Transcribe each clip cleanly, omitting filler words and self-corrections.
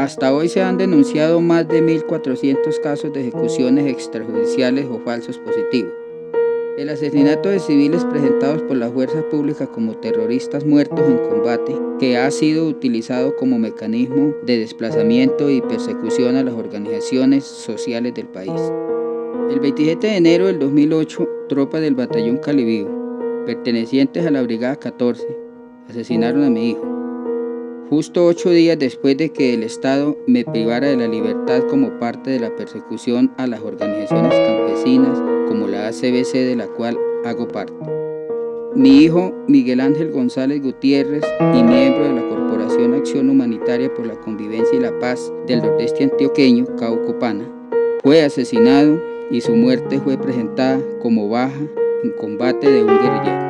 Hasta hoy se han denunciado más de 1.400 casos de ejecuciones extrajudiciales o falsos positivos. El asesinato de civiles presentados por las fuerzas públicas como terroristas muertos en combate, que ha sido utilizado como mecanismo de desplazamiento y persecución a las organizaciones sociales del país. El 27 de enero del 2008, tropas del batallón Calibío, pertenecientes a la Brigada 14, asesinaron a mi hijo. Justo 8 días después de que el Estado me privara de la libertad como parte de la persecución a las organizaciones campesinas como la ACBC, de la cual hago parte. Mi hijo Miguel Ángel González Gutiérrez, y miembro de la Corporación Acción Humanitaria por la Convivencia y la Paz del Nordeste Antioqueño, Caucopana, fue asesinado y su muerte fue presentada como baja en combate de un guerrillero.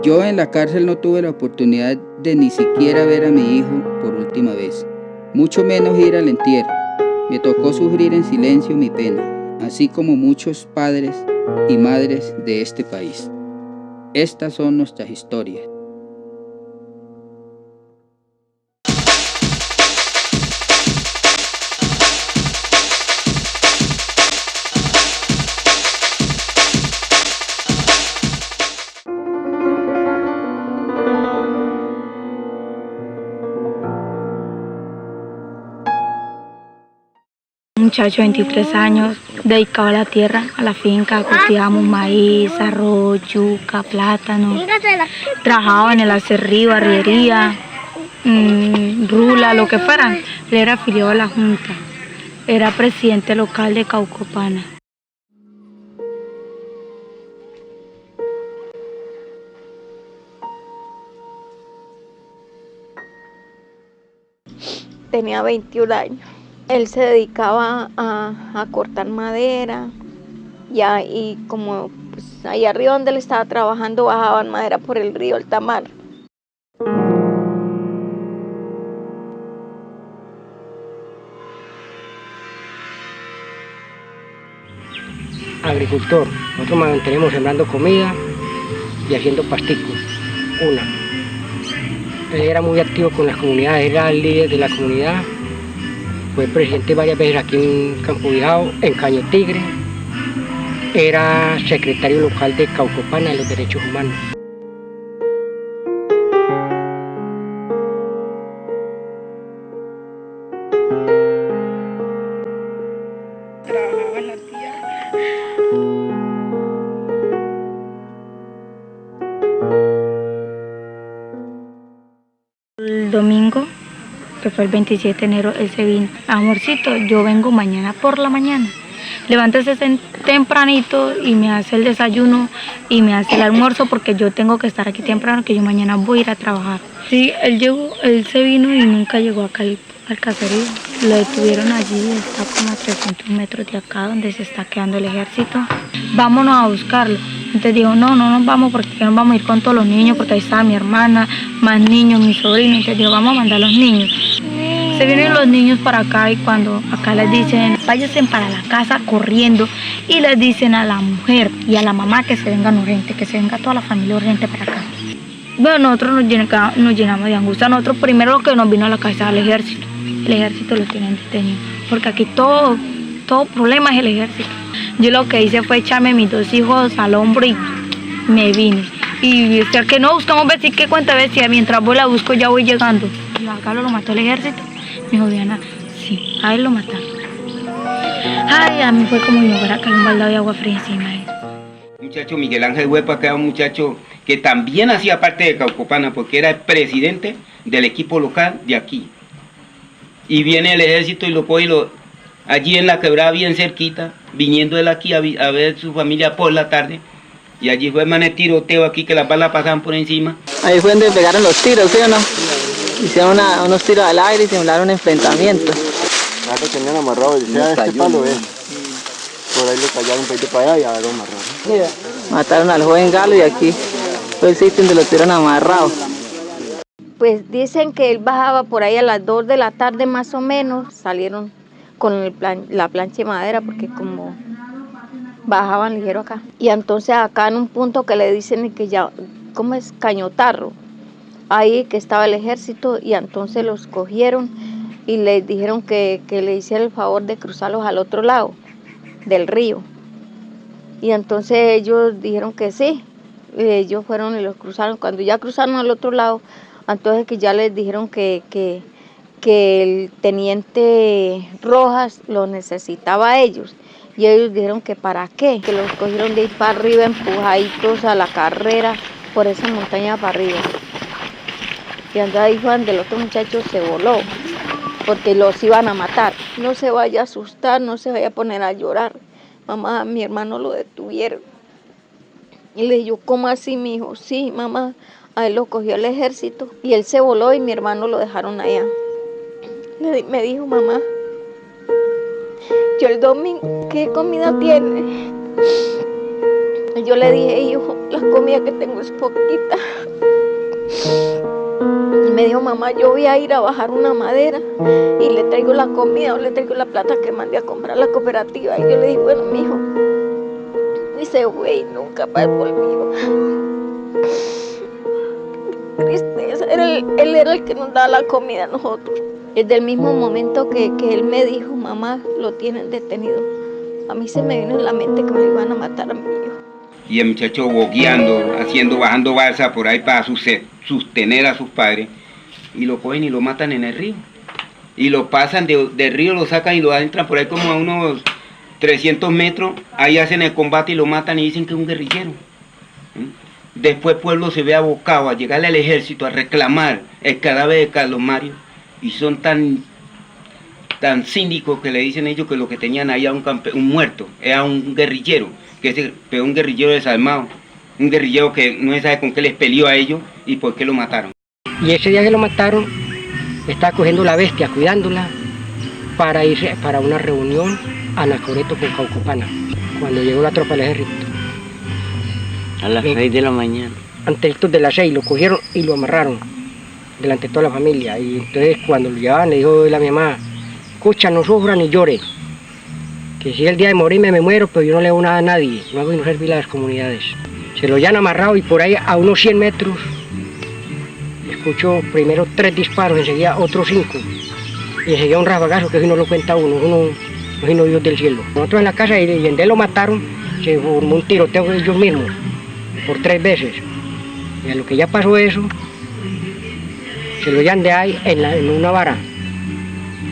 Yo en la cárcel no tuve la oportunidad de ni siquiera ver a mi hijo por última vez, mucho menos ir al entierro. Me tocó sufrir en silencio mi pena, así como muchos padres y madres de este país. Estas son nuestras historias. Un muchacho de 23 años, dedicado a la tierra, a la finca, cultivamos maíz, arroz, yuca, plátano. Trabajaba en el acerrío, arriería, rula, lo que fuera. Él era afiliado a la Junta, era presidente local de Caucopana. Tenía 21 años. Él se dedicaba a cortar madera y como pues, ahí arriba donde él estaba trabajando bajaban madera por el río Altamar. Agricultor, nosotros mantenemos sembrando comida y haciendo pasticos. Él era muy activo con las comunidades, era el líder de la comunidad. Fue presidente varias veces aquí en Campo Viejo, en Caño Tigre. Era secretario local de Caucopana de los Derechos Humanos. Trabajaba en la tierra. El domingo, que fue el 27 de enero, él se vino. Amorcito, yo vengo mañana por la mañana. Levántese tempranito y me hace el desayuno y me hace el almuerzo porque yo tengo que estar aquí temprano, que yo mañana voy a ir a trabajar. Sí, él se vino y nunca llegó acá al caserío. Lo detuvieron allí, está como a 300 metros de acá donde se está quedando el ejército. Vámonos a buscarlo. Entonces dijo, no nos vamos porque no vamos a ir con todos los niños porque ahí está mi hermana, más niños, mi sobrino. Entonces dijo, vamos a mandar a los niños. Se vienen los niños para acá y cuando acá les dicen, váyanse para la casa corriendo y les dicen a la mujer y a la mamá que se vengan urgente, que se venga toda la familia urgente para acá. Bueno, nosotros nos llenamos de angustia. Nosotros primero lo que nos vino a la cabeza era el ejército. El ejército lo tienen detenido, porque aquí todo problema es el ejército. Yo lo que hice fue echarme mis 2 hijos al hombro y me vine. Y es que no buscamos ver si qué cuenta decía, mientras voy la busco ya voy llegando. Y acá lo mató el ejército. Me dijo, Diana, sí, a él lo mataron. Ay, a mí fue como si me fuera a caer un baldado de agua fría encima. Muchacho Miguel Ángel Huepa, que era un muchacho que también hacía parte de Caucopana, porque era el presidente del equipo local de aquí. Y viene el ejército y lo coge allí en la quebrada bien cerquita, viniendo él aquí a ver su familia por la tarde. Y allí fue el tiroteo aquí, que las balas pasaban por encima. Ahí fue donde pegaron los tiros, ¿sí o no? Hicieron unos tiros al aire y simularon un enfrentamiento. Lo tenían amarrado, decía este palo, por ahí lo callaron un poquito para allá y ahora lo amarraron. Mataron al joven Galo y aquí fue el sitio donde lo tuvieron amarrado. Pues dicen que él bajaba por ahí a las 2 de la tarde más o menos, salieron con la plancha de madera porque como bajaban ligero acá. Y entonces acá en un punto que le dicen que ya, ¿cómo es? Cañotarro. Ahí que estaba el ejército y entonces los cogieron y les dijeron que le hiciera el favor de cruzarlos al otro lado del río. Y entonces ellos dijeron que sí, ellos fueron y los cruzaron. Cuando ya cruzaron al otro lado, entonces que ya les dijeron que el teniente Rojas los necesitaba a ellos. Y ellos dijeron que para qué, que los cogieron de ir para arriba, empujaditos a la carrera por esa montaña para arriba. Y entonces ahí fue donde el otro muchacho se voló, porque los iban a matar. No se vaya a asustar, no se vaya a poner a llorar. Mamá, mi hermano lo detuvieron. Y le dije yo, ¿cómo así, mi hijo? Sí, mamá, a él lo cogió el ejército y él se voló y mi hermano lo dejaron allá. Me dijo, mamá, yo el domingo, ¿qué comida tiene? Y yo le dije, hijo, la comida que tengo es poquita. Y me dijo, mamá, yo voy a ir a bajar una madera y le traigo la comida o le traigo la plata que mandé a comprar la cooperativa. Y yo le dije, bueno, mijo, dice, güey, nunca más volvió. Tristeza, él era el que nos daba la comida a nosotros. Desde el mismo momento que él me dijo, mamá, lo tienen detenido, a mí se me vino en la mente que me iban a matar a mi hijo. Y el muchacho bogueando, bajando balsa por ahí para sostener a sus padres, y lo cogen y lo matan en el río. Y lo pasan del río, lo sacan y lo adentran por ahí como a unos 300 metros, ahí hacen el combate y lo matan y dicen que es un guerrillero. Después el pueblo se ve abocado a llegarle al ejército a reclamar el cadáver de Carlos Mario, y son tan cínicos que le dicen ellos que lo que tenían ahí era un muerto, era un guerrillero, pero un guerrillero desarmado, un guerrillero que no se sabe con qué les peleó a ellos y por qué lo mataron. Y ese día que lo mataron, estaba cogiendo la bestia, cuidándola, para irse para una reunión a Anacoreto con Caucopana, cuando llegó la tropa del ejército. A las 6 de la mañana. Antes de las 6 lo cogieron y lo amarraron delante de toda la familia. Y entonces cuando lo llevaban le dijo a mi mamá, escucha, no sufra ni llore, que si el día de morirme me muero, pero yo no le hago nada a nadie, no hago y no servir a las comunidades. Se lo habían amarrado y por ahí a unos 100 metros escuchó primero 3 disparos, enseguida otros 5 y enseguida un rafagazo que si no lo cuenta uno Dios del cielo. Nosotros en la casa y en él lo mataron, se formó un tiroteo de ellos mismos por 3 veces. Y a lo que ya pasó eso, se lo llevan de ahí en una vara,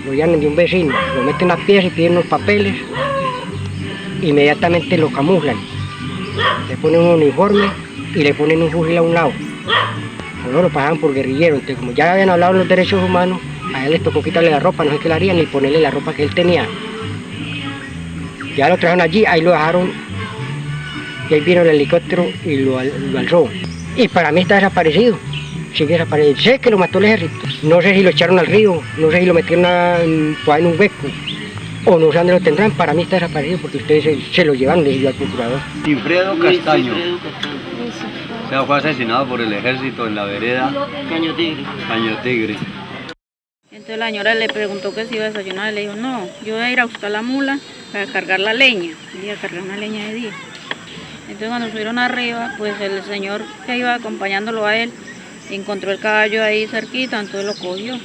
lo llevan de un vecino, lo meten a pies y piden unos papeles, inmediatamente lo camuflan, le ponen un uniforme y le ponen un fusil a un lado. Luego lo pagan por guerrillero, entonces como ya habían hablado de los derechos humanos, a él les tocó quitarle la ropa, no sé qué le harían, ni ponerle la ropa que él tenía. Ya lo trajeron allí, ahí lo dejaron, y ahí vino el helicóptero y lo alzó. Y para mí está desaparecido, sigue desaparecido. Sé que lo mató el ejército, no sé si lo echaron al río, no sé si lo metieron en un hueco, o no sé dónde lo tendrán, para mí está desaparecido porque ustedes se lo llevaron, le dijo al procurador. Wilfredo Castaño. O sea, fue asesinado por el ejército en la vereda Caño Tigre. Entonces la señora le preguntó que si iba a desayunar, le dijo, no, yo voy a ir a buscar la mula para cargar la leña, y a cargar una leña de día. Entonces cuando subieron arriba, pues el señor que iba acompañándolo a él, encontró el caballo ahí cerquita, entonces lo cogió.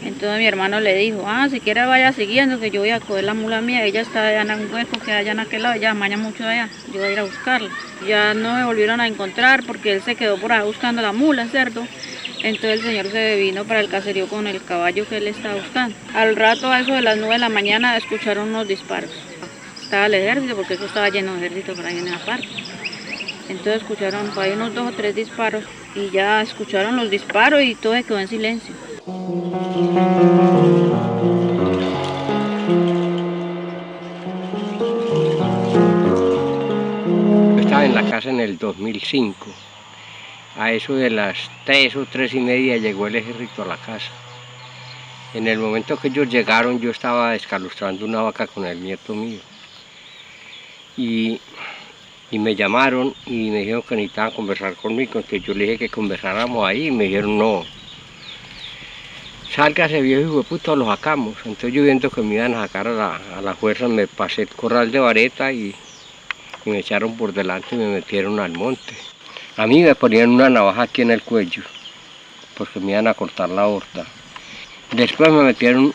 Entonces mi hermano le dijo, si quiere vaya siguiendo, que yo voy a coger la mula mía, ella está allá en un hueco que hay allá en aquel lado, ella amaña mucho de allá, yo voy a ir a buscarla. Ya no me volvieron a encontrar porque él se quedó por ahí buscando la mula, ¿cierto? Entonces el señor se vino para el caserío con el caballo que él estaba buscando. Al rato, a eso de las 9 de la mañana, escucharon unos disparos. Estaba el ejército, porque eso estaba lleno de ejército por ahí en esa parte. Entonces escucharon por ahí unos 2 o 3 disparos y ya escucharon los disparos y todo se quedó en silencio. Estaba en la casa en el 2005. A eso de las 3 o 3:30 llegó el ejército a la casa. En el momento que ellos llegaron, yo estaba descalustrando una vaca con el nieto mío. Y me llamaron y me dijeron que necesitaban conversar conmigo. Entonces yo le dije que conversáramos ahí y me dijeron no. Sálgase viejo hijo de puta, lo sacamos. Entonces yo viendo que me iban a sacar a la fuerza, me pasé el corral de vareta y me echaron por delante y me metieron al monte. A mí me ponían una navaja aquí en el cuello, porque me iban a cortar la aorta. Después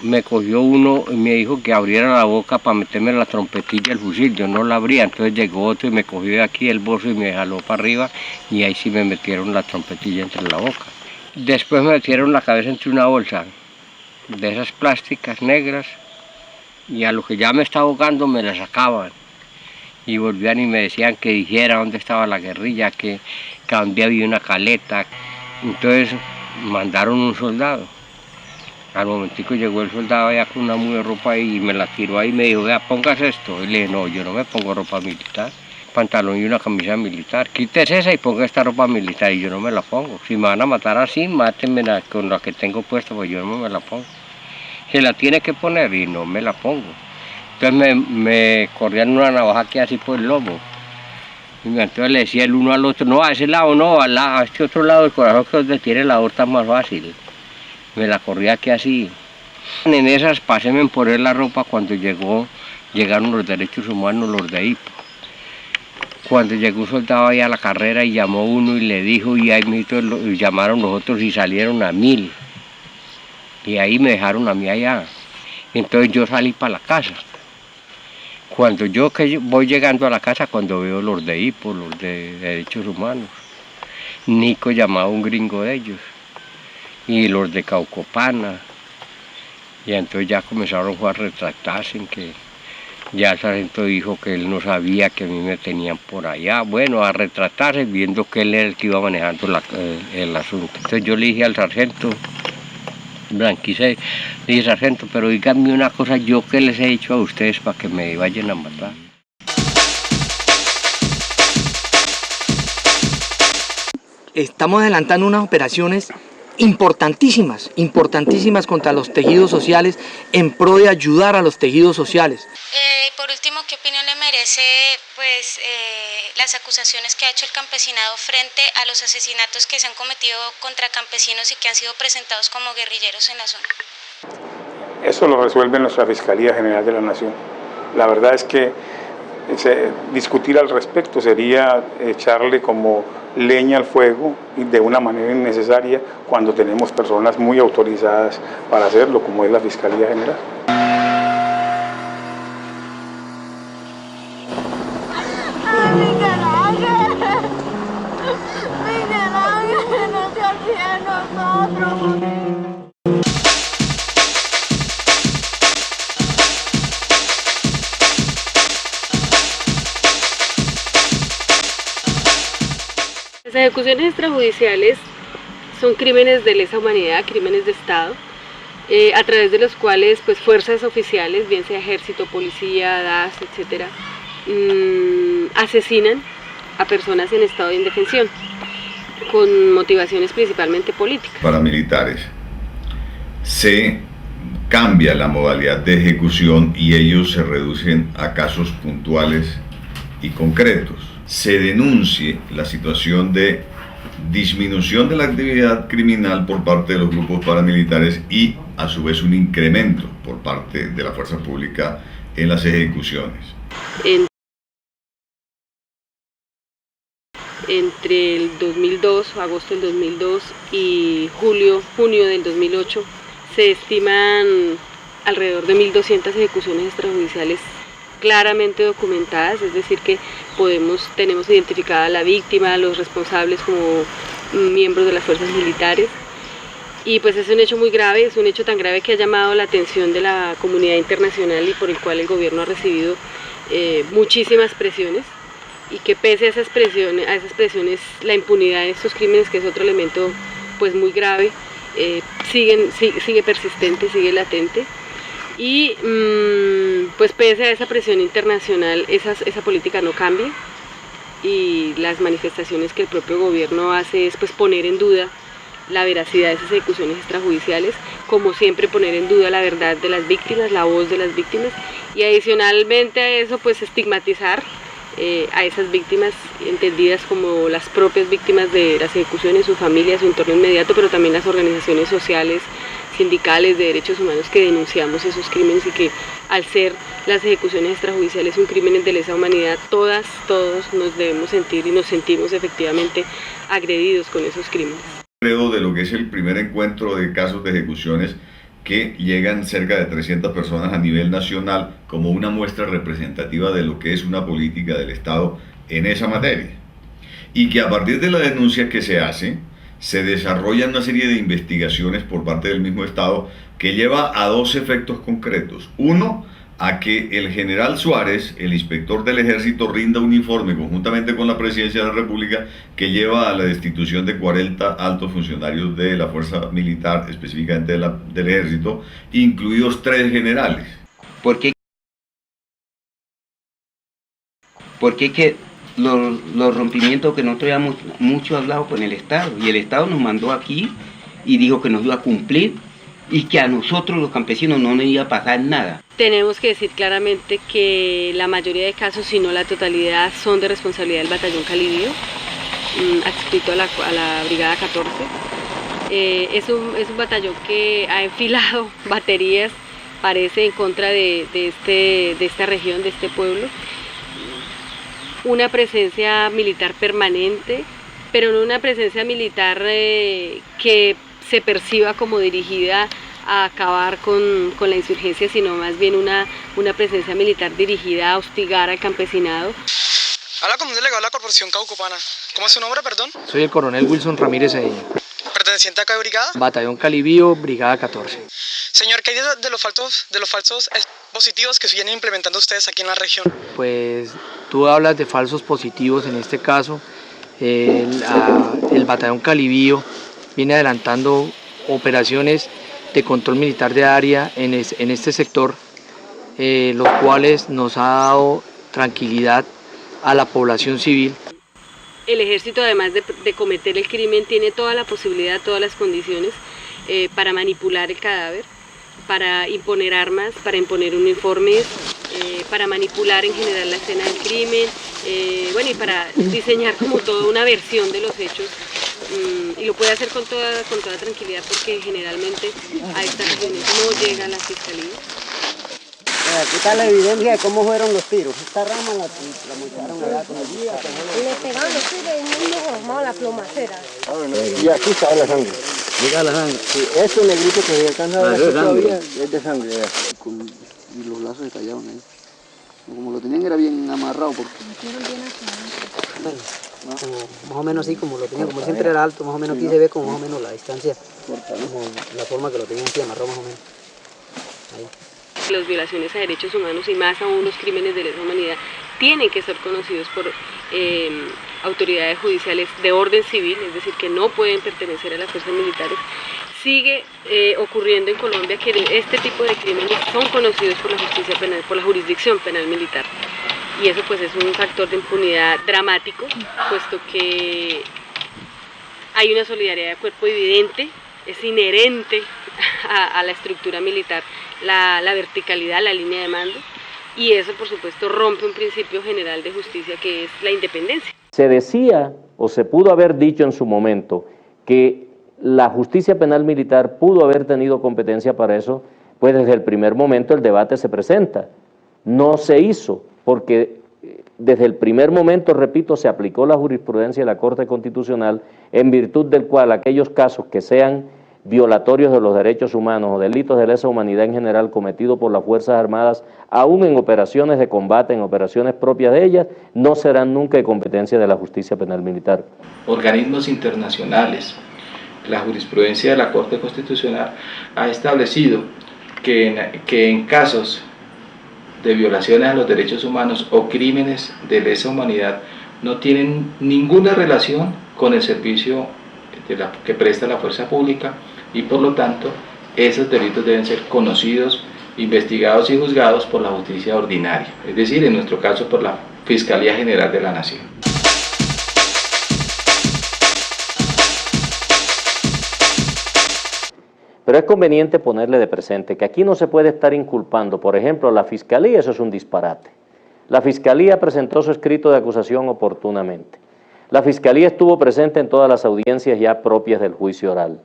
me cogió uno y me dijo que abriera la boca para meterme la trompetilla del fusil, yo no la abría, entonces llegó otro y me cogió de aquí el bolso y me jaló para arriba y ahí sí me metieron la trompetilla entre la boca. Después me metieron la cabeza entre una bolsa de esas plásticas negras y a lo que ya me estaba ahogando me la sacaban y volvían y me decían que dijera dónde estaba la guerrilla, que donde había una caleta. Entonces mandaron un soldado. Al momentico llegó el soldado allá con una muda de ropa y me la tiró ahí y me dijo, vea, póngase esto. Y le dije, no, yo no me pongo ropa militar, pantalón y una camisa militar. Quítese esa y ponga esta ropa militar y yo no me la pongo. Si me van a matar así, mátenme con la que tengo puesta, pues yo no me la pongo. Se la tiene que poner y no me la pongo. Entonces me corrían una navaja aquí así por el lomo. Y entonces le decía el uno al otro, no, a ese lado no, a este otro lado del corazón que donde tiene la aorta más fácil. Me la corría aquí así. En esas paséme en poner la ropa cuando llegaron los derechos humanos, los de IPO. Cuando llegó un soldado ahí a la carrera y llamó uno y le dijo, y ahí llamaron los otros y salieron a 1000. Y ahí me dejaron a mí allá. Entonces yo salí para la casa. Cuando yo voy llegando a la casa, cuando veo los de IPO, los de derechos humanos, Nico llamaba a un gringo de ellos, y los de Caucopana, y entonces ya comenzaron a retractarse, en que ya el sargento dijo que él no sabía que a mí me tenían por allá, bueno, a retratarse, viendo que él era el que iba manejando el asunto. Entonces yo le dije al sargento, Blanquise, le dije, sargento, pero díganme una cosa, ¿yo qué les he dicho a ustedes para que me vayan a matar? Estamos adelantando unas operaciones importantísimas contra los tejidos sociales en pro de ayudar a los tejidos sociales. Por último, ¿qué opinión le merece las acusaciones que ha hecho el campesinado frente a los asesinatos que se han cometido contra campesinos y que han sido presentados como guerrilleros en la zona? Eso lo resuelve nuestra Fiscalía General de la Nación. La verdad es que discutir al respecto sería echarle como leña al fuego y de una manera innecesaria cuando tenemos personas muy autorizadas para hacerlo, como es la Fiscalía General. Las ejecuciones extrajudiciales son crímenes de lesa humanidad, crímenes de Estado, a través de los cuales fuerzas oficiales, bien sea ejército, policía, DAS, etcétera, asesinan a personas en estado de indefensión, con motivaciones principalmente políticas. Paramilitares, se cambia la modalidad de ejecución y ellos se reducen a casos puntuales y concretos. Se denuncie la situación de disminución de la actividad criminal por parte de los grupos paramilitares y a su vez un incremento por parte de la fuerza pública en las ejecuciones. Entre el 2002, agosto del 2002 y junio del 2008 se estiman alrededor de 1.200 ejecuciones extrajudiciales claramente documentadas, es decir que tenemos identificada a la víctima, los responsables como miembros de las fuerzas militares, y es un hecho muy grave, es un hecho tan grave que ha llamado la atención de la comunidad internacional y por el cual el gobierno ha recibido muchísimas presiones, y que pese a esas presiones la impunidad de estos crímenes, que es otro elemento muy grave, sigue persistente, sigue latente. Y pese a esa presión internacional, esa política no cambia, y las manifestaciones que el propio gobierno hace es poner en duda la veracidad de esas ejecuciones extrajudiciales, como siempre poner en duda la verdad de las víctimas, la voz de las víctimas, y adicionalmente a eso estigmatizar a esas víctimas entendidas como las propias víctimas de las ejecuciones, su familia, su entorno inmediato, pero también las organizaciones sociales, sindicales, de derechos humanos que denunciamos esos crímenes, y que al ser las ejecuciones extrajudiciales un crimen de lesa humanidad, todos nos debemos sentir y nos sentimos efectivamente agredidos con esos crímenes. Creo de lo que es el primer encuentro de casos de ejecuciones que llegan cerca de 300 personas a nivel nacional como una muestra representativa de lo que es una política del Estado en esa materia. Y que a partir de la denuncia que se hace, se desarrollan una serie de investigaciones por parte del mismo Estado que lleva a dos efectos concretos. Uno, a que el general Suárez, el inspector del Ejército, rinda un informe conjuntamente con la Presidencia de la República que lleva a la destitución de 40 altos funcionarios de la Fuerza Militar, específicamente del Ejército, incluidos 3 generales. ¿Por qué que los rompimientos que nosotros habíamos mucho hablado con el Estado? Y el Estado nos mandó aquí y dijo que nos iba a cumplir y que a nosotros los campesinos no nos iba a pasar nada. Tenemos que decir claramente que la mayoría de casos, si no la totalidad, son de responsabilidad del batallón Calibío, adscrito a la Brigada 14. Es un batallón que ha enfilado baterías, parece, en contra de esta región, de este pueblo. Una presencia militar permanente, pero no una presencia militar que se perciba como dirigida a acabar con la insurgencia, sino más bien una presencia militar dirigida a hostigar al campesinado. Habla con un delegado de la Corporación Caucopana. ¿Cómo es su nombre, perdón? Soy el coronel Wilson Ramírez Cedeño. ¿Perteneciente a qué brigada? Batallón Calibío, Brigada 14. Señor, ¿qué hay de los falsos positivos que vienen implementando ustedes aquí en la región? Pues tú hablas de falsos positivos, en este caso el Batallón Calibío viene adelantando operaciones de control militar de área en este sector, los cuales nos ha dado tranquilidad a la población civil. El ejército, además de cometer el crimen, tiene toda la posibilidad, todas las condiciones para manipular el cadáver, para imponer armas, para imponer uniformes, para manipular en general la escena del crimen, bueno, y para diseñar como toda una versión de los hechos, y lo puede hacer con toda tranquilidad, porque generalmente a estas regiones no llega la fiscalía. Aquí está la evidencia de cómo fueron los tiros. Esta rama la mocharon allá con el día. Le pegaron los tiros y el niño formó la plomacera. Y aquí está la sangre. Mira la sangre. Sí, este negrito que se alcanza a ver todavía es de sangre. Y los lazos se tallaron ahí. Como lo tenían era bien amarrado porque... Bueno, más o menos así como lo tenían, como siempre era alto, más o menos aquí se ve como más o menos la distancia, como la forma que lo tenían aquí amarrado más o menos. Ahí. Las violaciones a derechos humanos y más aún los crímenes de lesa humanidad tienen que ser conocidos por autoridades judiciales de orden civil, es decir, que no pueden pertenecer a las fuerzas militares. Sigue ocurriendo en Colombia que este tipo de crímenes son conocidos por la justicia penal, por la jurisdicción penal militar. Y eso pues es un factor de impunidad dramático, puesto que hay una solidaridad de cuerpo evidente, es inherente a la estructura militar, la verticalidad, la línea de mando, y eso por supuesto rompe un principio general de justicia que es la independencia. Se decía o se pudo haber dicho en su momento que la justicia penal militar pudo haber tenido competencia para eso, pues desde el primer momento el debate se presenta. No se hizo, porque desde el primer momento, repito, se aplicó la jurisprudencia de la Corte Constitucional, en virtud del cual aquellos casos que sean violatorios de los derechos humanos o delitos de lesa humanidad en general cometidos por las Fuerzas Armadas, aún en operaciones de combate, en operaciones propias de ellas, no serán nunca de competencia de la justicia penal militar. Organismos internacionales, la jurisprudencia de la Corte Constitucional ha establecido que en casos de violaciones a los derechos humanos o crímenes de lesa humanidad no tienen ninguna relación con el servicio que presta la fuerza pública, y por lo tanto esos delitos deben ser conocidos, investigados y juzgados por la justicia ordinaria, es decir, en nuestro caso por la Fiscalía General de la Nación. Pero es conveniente ponerle de presente que aquí no se puede estar inculpando, por ejemplo, a la Fiscalía, eso es un disparate. La Fiscalía presentó su escrito de acusación oportunamente. La Fiscalía estuvo presente en todas las audiencias ya propias del juicio oral.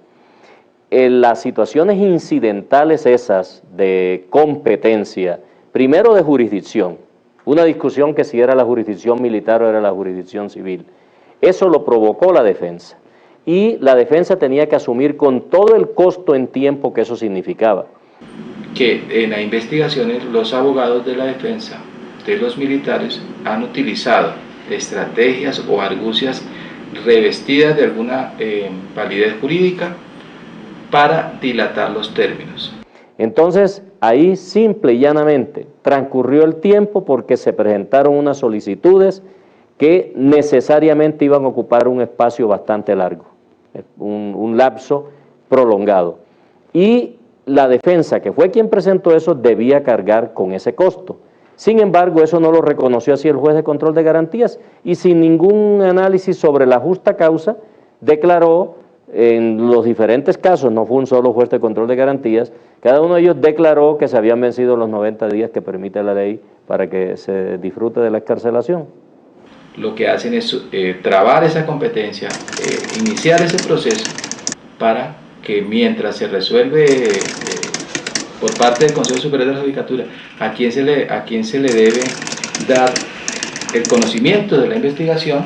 Las situaciones incidentales esas de competencia, primero de jurisdicción, una discusión que si era la jurisdicción militar o era la jurisdicción civil, eso lo provocó la defensa. y la defensa tenía que asumir con todo el costo en tiempo que eso significaba. Que en las investigaciones los abogados de la defensa de los militares han utilizado estrategias o argucias revestidas de alguna validez jurídica para dilatar los términos. Entonces, ahí simple y llanamente transcurrió el tiempo porque se presentaron unas solicitudes que necesariamente iban a ocupar un espacio bastante largo, un lapso prolongado. Y la defensa, que fue quien presentó eso, debía cargar con ese costo. Sin embargo, eso no lo reconoció así el juez de control de garantías y sin ningún análisis sobre la justa causa, declaró en los diferentes casos, no fue un solo juez de control de garantías, cada uno de ellos declaró que se habían vencido los 90 días que permite la ley para que se disfrute de la excarcelación. Lo que hacen es trabar esa competencia, iniciar ese proceso para que mientras se resuelve por parte del Consejo Superior de la Judicatura a quién se le debe dar el conocimiento de la investigación,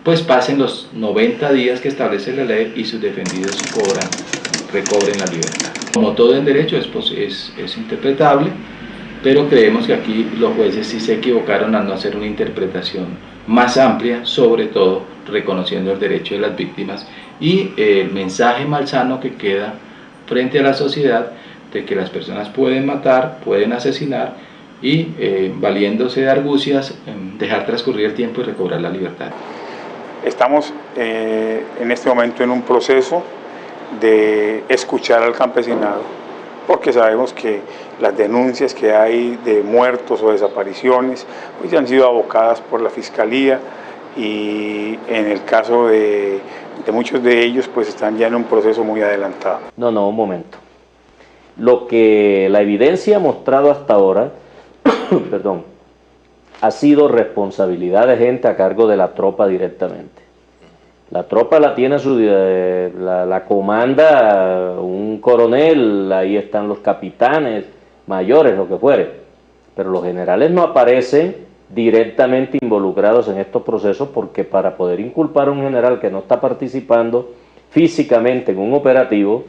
pues pasen los 90 días que establece la ley y sus defendidos recobren la libertad. Como todo en derecho es interpretable, pero creemos que aquí los jueces sí se equivocaron al no hacer una interpretación más amplia, sobre todo reconociendo el derecho de las víctimas y el mensaje malsano que queda frente a la sociedad de que las personas pueden matar, pueden asesinar y valiéndose de argucias, dejar transcurrir el tiempo y recobrar la libertad. Estamos en este momento en un proceso de escuchar al campesinado, porque sabemos que las denuncias que hay de muertos o desapariciones pues ya han sido abocadas por la Fiscalía y en el caso de muchos de ellos pues están ya en un proceso muy adelantado. No, un momento. Lo que la evidencia ha mostrado hasta ahora, perdón, ha sido responsabilidad de gente a cargo de la tropa directamente. La tropa la tiene la comanda un coronel, ahí están los capitanes, mayores, lo que fuere, pero los generales no aparecen directamente involucrados en estos procesos porque para poder inculpar a un general que no está participando físicamente en un operativo,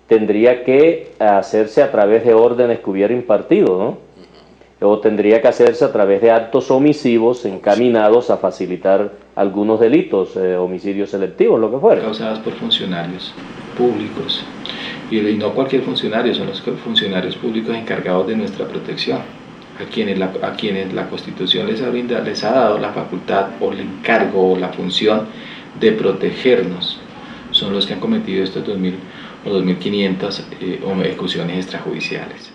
tendría que hacerse a través de órdenes que hubiera impartido, ¿no? O tendría que hacerse a través de actos omisivos encaminados a facilitar algunos delitos, homicidios selectivos, lo que fuera. Causadas por funcionarios públicos, y no cualquier funcionario, son los funcionarios públicos encargados de nuestra protección, a quienes la Constitución les ha dado la facultad o el encargo o la función de protegernos, son los que han cometido estos 2.000 o 2.500 ejecuciones extrajudiciales.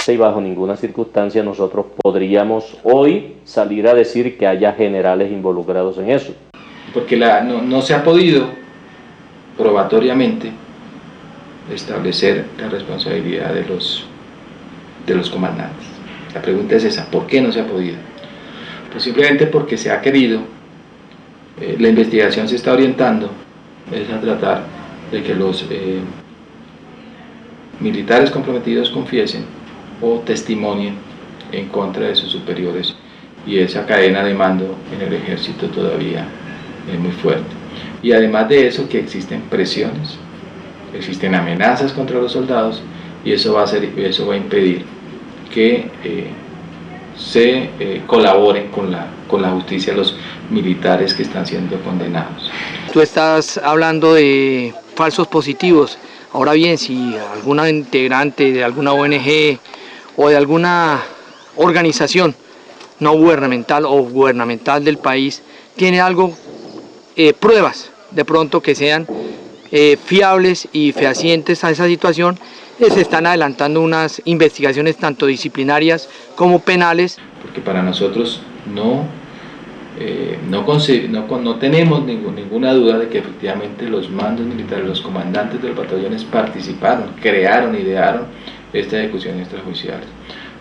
Y bajo ninguna circunstancia nosotros podríamos hoy salir a decir que haya generales involucrados en eso. Porque no se ha podido probatoriamente establecer la responsabilidad de los comandantes. La pregunta es esa, ¿por qué no se ha podido? Pues simplemente porque se ha querido, la investigación se está orientando es a tratar de que los militares comprometidos confiesen o testimonien en contra de sus superiores, y esa cadena de mando en el ejército todavía es muy fuerte. Y además de eso, que existen presiones, existen amenazas contra los soldados, y eso va a impedir que se colaboren con la justicia los militares que están siendo condenados. Tú estás hablando de falsos positivos. Ahora bien, si alguna integrante de alguna ONG o de alguna organización no gubernamental o gubernamental del país tiene algo, pruebas de pronto que sean fiables y fehacientes a esa situación, se están adelantando unas investigaciones tanto disciplinarias como penales. Porque para nosotros no tenemos ninguna duda de que efectivamente los mandos militares, los comandantes de los batallones participaron, crearon, idearon estas ejecuciones extrajudiciales,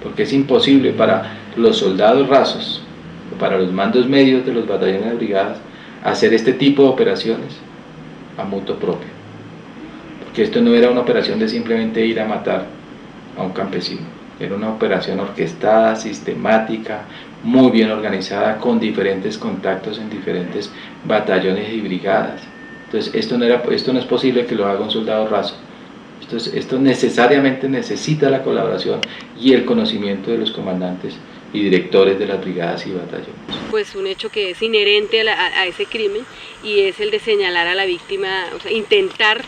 porque es imposible para los soldados rasos, para los mandos medios de los batallones de brigadas, hacer este tipo de operaciones a motu propio, porque esto no era una operación de simplemente ir a matar a un campesino, Era una operación orquestada, sistemática, muy bien organizada, con diferentes contactos en diferentes batallones y brigadas. Entonces esto no es posible que lo haga un soldado raso. Esto necesariamente necesita la colaboración y el conocimiento de los comandantes y directores de las brigadas y batallones. Pues un hecho que es inherente a ese crimen, y es el de señalar a la víctima, o sea, intentar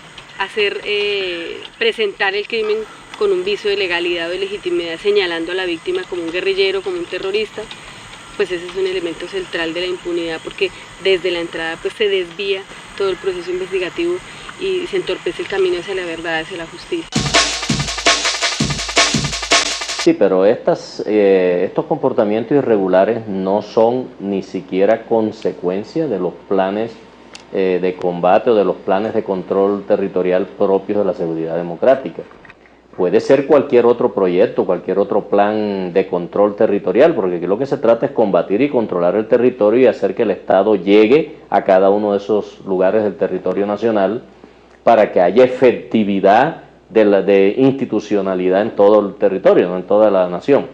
presentar el crimen con un viso de legalidad o de legitimidad, señalando a la víctima como un guerrillero, como un terrorista. Pues ese es un elemento central de la impunidad, porque desde la entrada pues se desvía todo el proceso investigativo y se entorpece el camino hacia la verdad, hacia la justicia. Sí, pero estos comportamientos irregulares no son ni siquiera consecuencia de los planes de combate o de los planes de control territorial propios de la seguridad democrática. Puede ser cualquier otro proyecto, cualquier otro plan de control territorial, porque aquí lo que se trata es combatir y controlar el territorio y hacer que el Estado llegue a cada uno de esos lugares del territorio nacional para que haya efectividad de institucionalidad en todo el territorio, no en toda la nación.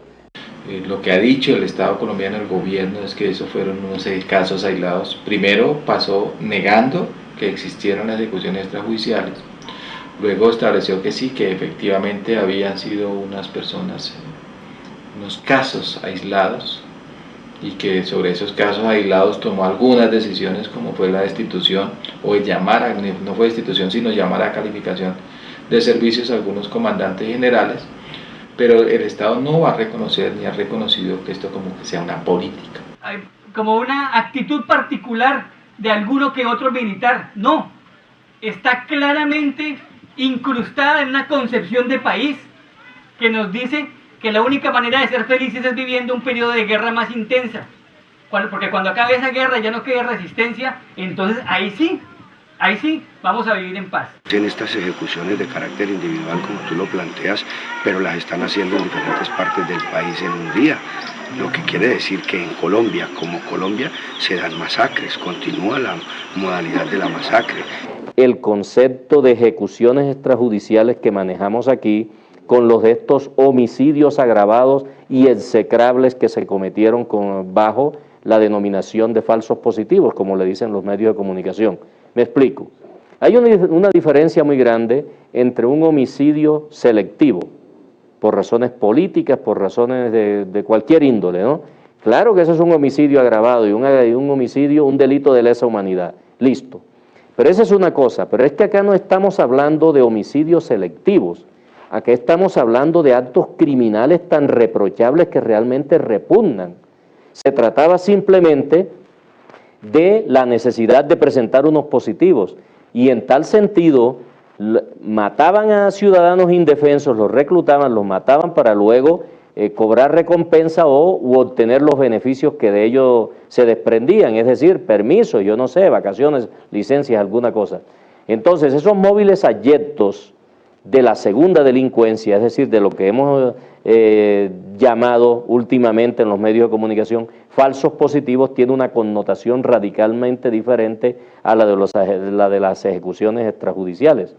Lo que ha dicho el Estado colombiano, el gobierno, es que esos fueron unos casos aislados. Primero pasó negando que existieron ejecuciones extrajudiciales. Luego estableció que sí, que efectivamente habían sido unas personas, unos casos aislados, y que sobre esos casos aislados tomó algunas decisiones, como fue la destitución o el llamar, no fue destitución, sino llamar a calificación de servicios a algunos comandantes generales, pero el Estado no va a reconocer ni ha reconocido que esto como que sea una política. Como una actitud particular de alguno que otro militar, no, está claramente incrustada en una concepción de país que nos dice que la única manera de ser felices es viviendo un periodo de guerra más intensa, porque cuando acabe esa guerra ya no quede resistencia, entonces ahí sí vamos a vivir en paz. En estas ejecuciones de carácter individual, como tú lo planteas, pero las están haciendo en diferentes partes del país en un día, lo que quiere decir que en Colombia, como Colombia, se dan masacres, continúa la modalidad de la masacre. El concepto de ejecuciones extrajudiciales que manejamos aquí, con los de estos homicidios agravados y execrables que se cometieron bajo la denominación de falsos positivos, como le dicen los medios de comunicación. Me explico. Hay una diferencia muy grande entre un homicidio selectivo, por razones políticas, por razones de cualquier índole, ¿no? Claro que eso es un homicidio agravado y un homicidio, un delito de lesa humanidad, listo. Pero esa es una cosa, pero es que acá no estamos hablando de homicidios selectivos, acá estamos hablando de actos criminales tan reprochables que realmente repugnan. Se trataba simplemente de la necesidad de presentar unos positivos, y en tal sentido mataban a ciudadanos indefensos, los reclutaban, los mataban para luego cobrar recompensa u obtener los beneficios que de ellos se desprendían, es decir, permisos, yo no sé, vacaciones, licencias, alguna cosa. Entonces esos móviles abyectos de la segunda delincuencia, es decir, de lo que hemos llamado últimamente en los medios de comunicación falsos positivos, tiene una connotación radicalmente diferente a la de las ejecuciones extrajudiciales.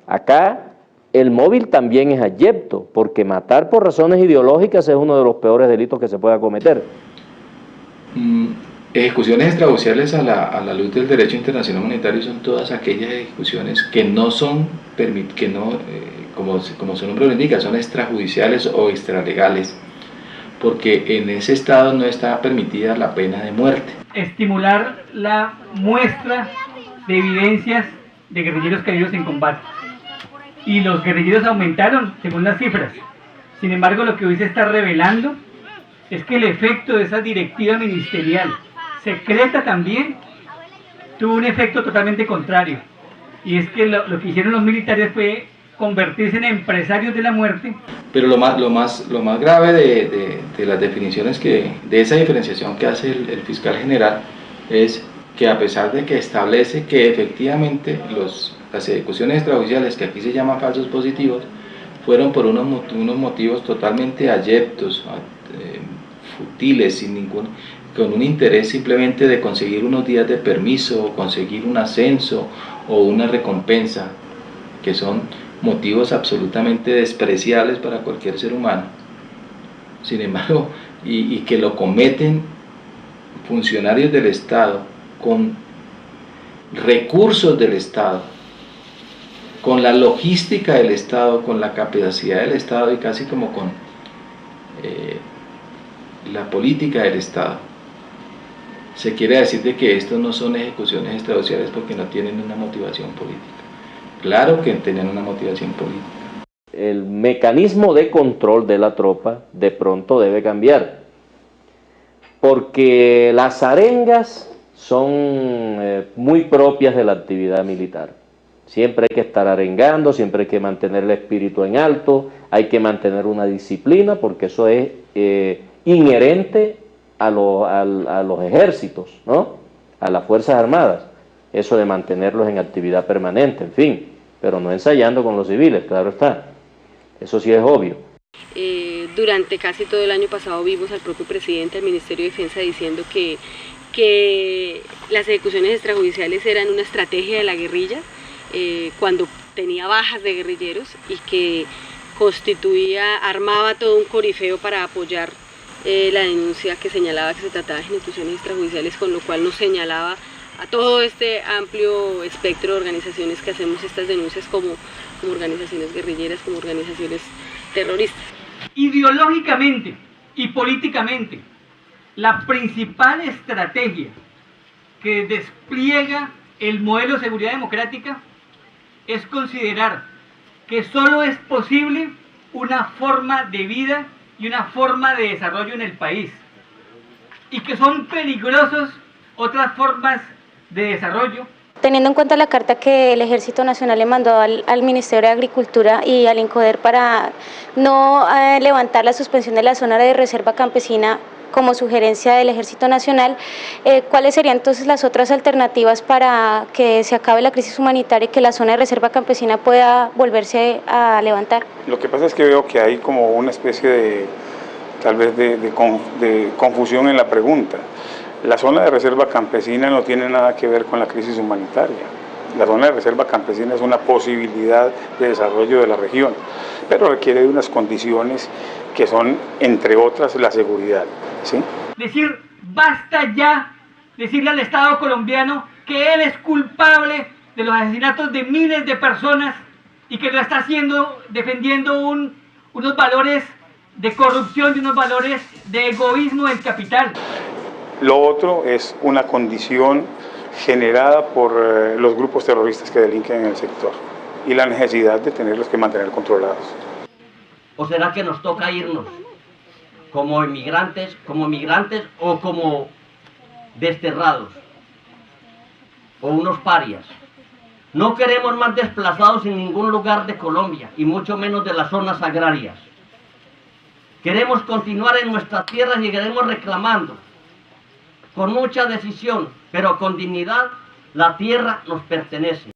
Acá el móvil también es abyecto, porque matar por razones ideológicas es uno de los peores delitos que se pueda cometer. Ejecuciones extrajudiciales a la luz del derecho internacional humanitario son todas aquellas ejecuciones que no son, como su nombre lo indica, son extrajudiciales o extralegales, porque en ese estado no está permitida la pena de muerte. Estimular la muestra de evidencias de guerrilleros caídos en combate. Y los guerrilleros aumentaron según las cifras. Sin embargo, lo que hoy se está revelando es que el efecto de esa directiva ministerial secreta también tuvo un efecto totalmente contrario, y es que lo que hicieron los militares fue convertirse en empresarios de la muerte. Pero lo más grave de las definiciones de esa diferenciación que hace el fiscal general es que, a pesar de que establece que efectivamente las ejecuciones extrajudiciales, que aquí se llaman falsos positivos, fueron por unos motivos totalmente abyectos, futiles, con un interés simplemente de conseguir unos días de permiso, o conseguir un ascenso o una recompensa, que son motivos absolutamente despreciables para cualquier ser humano. Sin embargo, y que lo cometen funcionarios del Estado con recursos del Estado, con la logística del Estado, con la capacidad del Estado y casi como con la política del Estado. Se quiere decir de que estos no son ejecuciones extrajudiciales porque no tienen una motivación política. Claro que tienen una motivación política. El mecanismo de control de la tropa de pronto debe cambiar, porque las arengas son muy propias de la actividad militar. Siempre hay que estar arengando, siempre hay que mantener el espíritu en alto, hay que mantener una disciplina, porque eso es inherente a los ejércitos, ¿no? A las Fuerzas Armadas, eso de mantenerlos en actividad permanente, en fin, pero no ensayando con los civiles, claro está, eso sí es obvio. Durante casi todo el año pasado vimos al propio presidente del Ministerio de Defensa diciendo que las ejecuciones extrajudiciales eran una estrategia de la guerrilla, cuando tenía bajas de guerrilleros, y que armaba todo un corifeo para apoyar la denuncia que señalaba que se trataba de ejecuciones extrajudiciales, con lo cual nos señalaba a todo este amplio espectro de organizaciones que hacemos estas denuncias como organizaciones guerrilleras, como organizaciones terroristas. Ideológicamente y políticamente, la principal estrategia que despliega el modelo de seguridad democrática es considerar que solo es posible una forma de vida y una forma de desarrollo en el país, y que son peligrosos otras formas de desarrollo. Teniendo en cuenta la carta que el Ejército Nacional le mandó al Ministerio de Agricultura y al INCODER para no levantar la suspensión de la zona de reserva campesina como sugerencia del Ejército Nacional, ¿cuáles serían entonces las otras alternativas para que se acabe la crisis humanitaria y que la zona de reserva campesina pueda volverse a levantar? Lo que pasa es que veo que hay como una especie de, tal vez de confusión en la pregunta. La zona de reserva campesina no tiene nada que ver con la crisis humanitaria. La zona de reserva campesina es una posibilidad de desarrollo de la región, pero requiere de unas condiciones que son, entre otras, la seguridad, ¿sí? Decir, basta ya, decirle al Estado colombiano que él es culpable de los asesinatos de miles de personas y que lo está haciendo defendiendo unos valores de corrupción y unos valores de egoísmo del capital. Lo otro es una condición generada por los grupos terroristas que delinquen en el sector y la necesidad de tenerlos que mantener controlados. ¿O será que nos toca irnos como inmigrantes o como desterrados o unos parias? No queremos más desplazados en ningún lugar de Colombia y mucho menos de las zonas agrarias. Queremos continuar en nuestras tierras y queremos reclamando con mucha decisión, pero con dignidad, la tierra nos pertenece.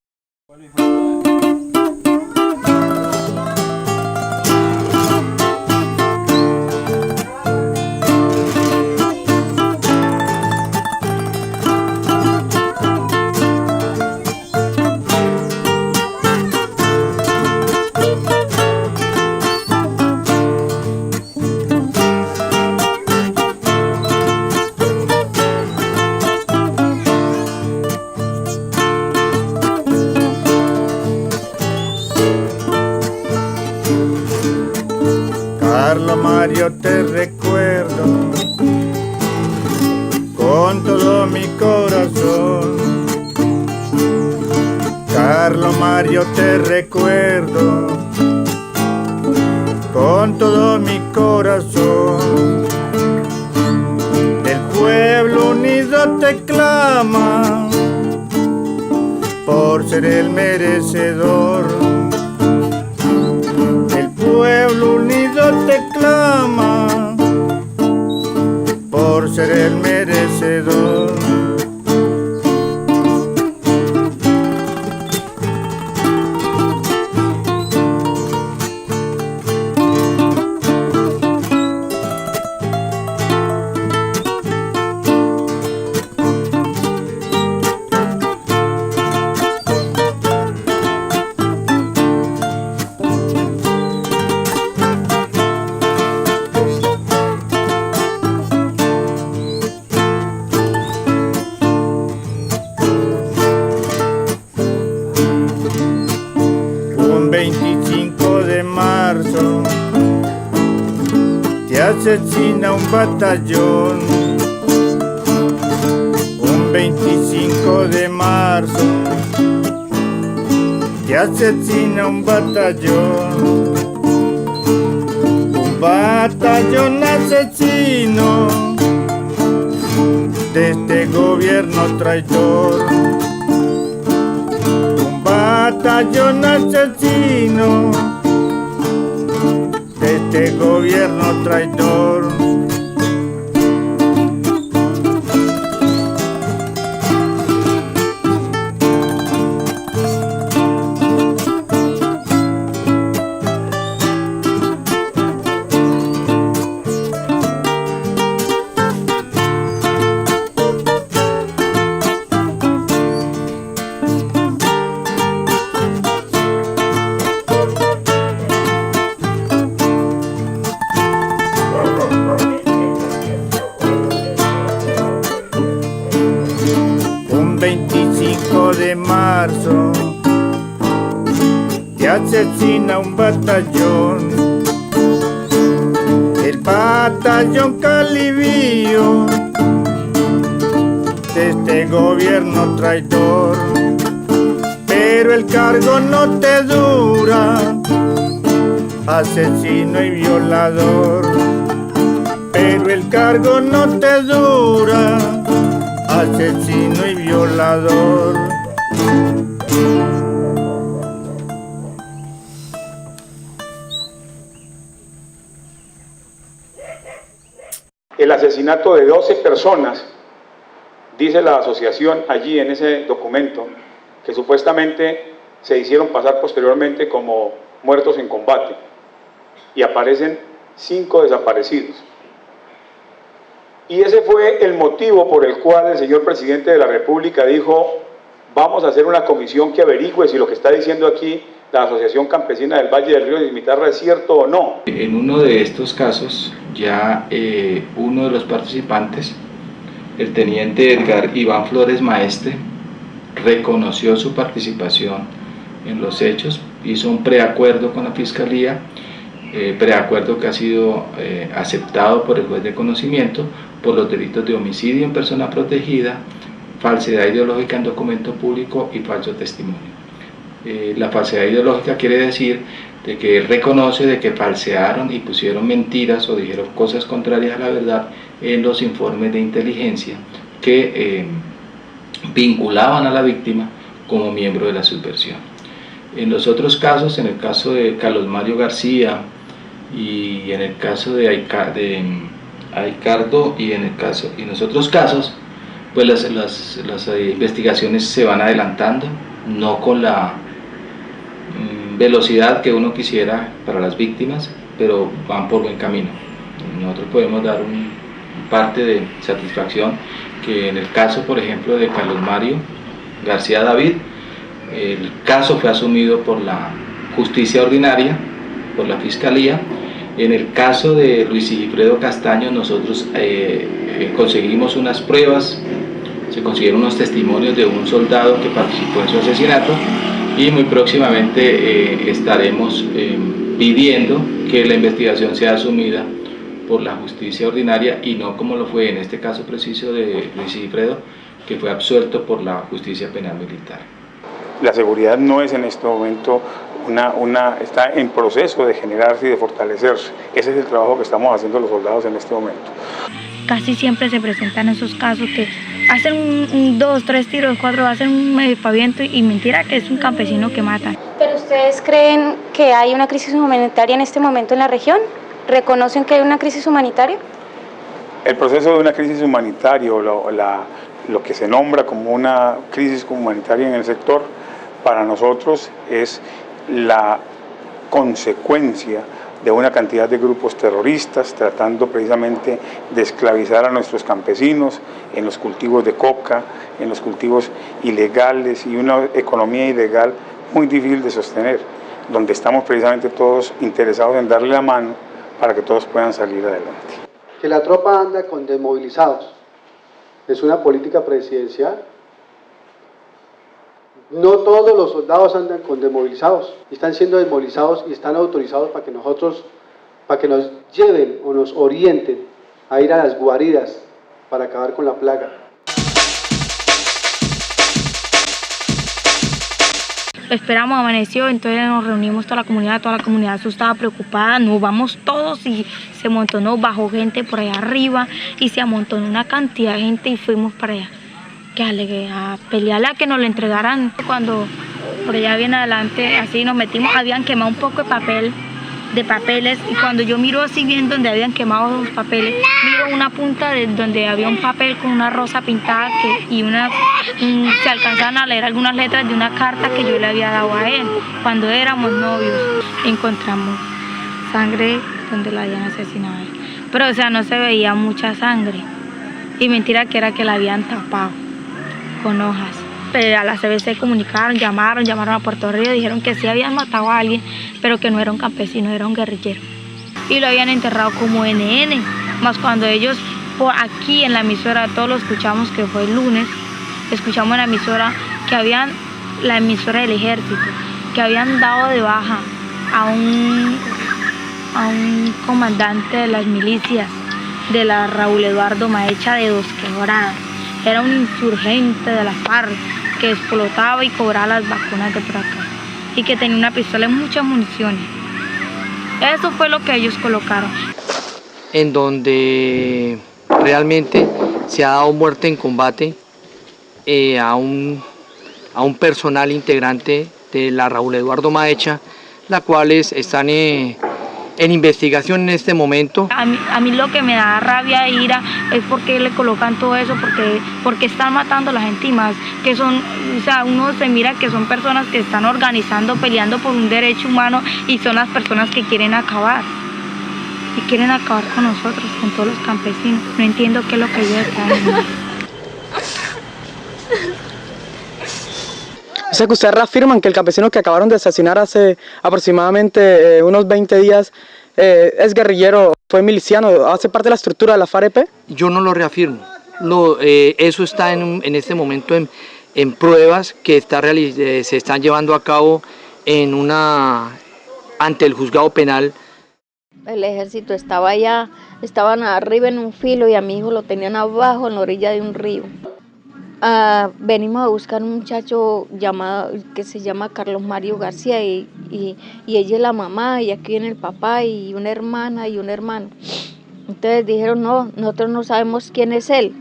Carlos Mario, te recuerdo con todo mi corazón. Carlos Mario, te recuerdo con todo mi corazón. El pueblo unido te clama por ser el merecedor. El pueblo unido te clama por ser el merecedor. te asesina un batallón. Un 25 de marzo te asesina un batallón. Un batallón asesino de este gobierno traidor. Un batallón asesino de este gobierno traidor. Un 25 de marzo te asesina un batallón. El batallón Calibío de este gobierno traidor. Pero el cargo no te dura, asesino y violador. Pero el cargo no te dura, asesino y violador. El asesinato de 12 personas, dice la asociación allí en ese documento, que supuestamente se hicieron pasar posteriormente como muertos en combate, y aparecen 5 desaparecidos. Y ese fue el motivo por el cual el señor presidente de la República dijo: vamos a hacer una comisión que averigüe si lo que está diciendo aquí la Asociación Campesina del Valle del Río de Cimitarra es cierto o no. En uno de estos casos, ya uno de los participantes, el teniente Edgar Iván Flores Maestre, reconoció su participación en los hechos, hizo un preacuerdo con la Fiscalía, preacuerdo que ha sido aceptado por el juez de conocimiento por los delitos de homicidio en persona protegida, falsedad ideológica en documento público y falso testimonio. La falsedad ideológica quiere decir de que él reconoce de que falsearon y pusieron mentiras o dijeron cosas contrarias a la verdad en los informes de inteligencia que vinculaban a la víctima como miembro de la subversión. En los otros casos, en el caso de Carlos Mario García y en el caso de Aicardo y en los otros casos, pues las investigaciones se van adelantando, no con la velocidad que uno quisiera para las víctimas, pero van por buen camino. Nosotros podemos dar parte de satisfacción que en el caso, por ejemplo, de Carlos Mario García David, el caso fue asumido por la justicia ordinaria, por la Fiscalía. En el caso de Luis Sigifredo Castaño, nosotros conseguimos unas pruebas, se consiguieron unos testimonios de un soldado que participó en su asesinato, y muy próximamente estaremos pidiendo que la investigación sea asumida por la justicia ordinaria y no como lo fue en este caso preciso de Luis Sigifredo, que fue absuelto por la justicia penal militar. La seguridad no es en este momento está en proceso de generarse y de fortalecerse. Ese es el trabajo que estamos haciendo los soldados en este momento. Casi siempre se presentan esos casos que hacen 2, 3 tiros, 4, hacen un medio paviento y mentira que es un campesino que matan. ¿Pero ustedes creen que hay una crisis humanitaria en este momento en la región? ¿Reconocen que hay una crisis humanitaria? El proceso de una crisis humanitaria, lo que se nombra como una crisis humanitaria en el sector, para nosotros es la consecuencia de una cantidad de grupos terroristas tratando precisamente de esclavizar a nuestros campesinos en los cultivos de coca, en los cultivos ilegales y una economía ilegal muy difícil de sostener, donde estamos precisamente todos interesados en darle la mano para que todos puedan salir adelante. Que la tropa anda con desmovilizados es una política presidencial. No todos los soldados andan con desmovilizados, están siendo desmovilizados y están autorizados para que nosotros para que nos lleven o nos orienten a ir a las guaridas para acabar con la plaga. Esperamos, amaneció, entonces nos reunimos toda la comunidad estaba preocupada, nos vamos todos y se amontonó, bajó gente por allá arriba y se amontonó una cantidad de gente y fuimos para allá. A pelearle a que nos lo entregaran. Cuando por allá bien adelante, así nos metimos, habían quemado un poco de papeles y cuando yo miro así bien donde habían quemado los papeles, miro una punta de donde había un papel con una rosa pintada se alcanzaban a leer algunas letras de una carta que yo le había dado a él cuando éramos novios. Encontramos sangre donde la habían asesinado a él, pero o sea no se veía mucha sangre y mentira que era que la habían tapado con hojas. A la CBC comunicaron, llamaron a Puerto Río, dijeron que sí habían matado a alguien, pero que no era un campesino, era un guerrillero. Y lo habían enterrado como NN, más cuando ellos por aquí en la emisora, todos lo escuchamos que fue el lunes, escuchamos en la emisora la emisora del ejército, que habían dado de baja a un comandante de las milicias de la Raúl Eduardo Maecha de Dos Quebradas. Era un insurgente de la FARC que explotaba y cobraba las vacunas de por acá y que tenía una pistola y muchas municiones. Eso fue lo que ellos colocaron. En donde realmente se ha dado muerte en combate a un personal integrante de la Raúl Eduardo Maecha, las cuales están en investigación en este momento. A mí lo que me da rabia e ira es porque le colocan todo eso, porque están matando a la gente y más, que son, o sea, uno se mira que son personas que están organizando, peleando por un derecho humano y son las personas que quieren acabar. Y quieren acabar con nosotros, con todos los campesinos. No entiendo qué es lo que ellos están haciendo. O sea que ustedes reafirman que el campesino que acabaron de asesinar hace aproximadamente unos 20 días es guerrillero, fue miliciano, hace parte de la estructura de la FARC-EP. Yo no lo reafirmo. Eso está en este momento en pruebas que se están llevando a cabo ante el juzgado penal. El ejército estaba allá, estaban arriba en un filo y a mi hijo lo tenían abajo en la orilla de un río. Venimos a buscar un muchacho que se llama Carlos Mario García y ella es la mamá y aquí viene el papá y una hermana y un hermano. Entonces dijeron, no, nosotros no sabemos quién es él,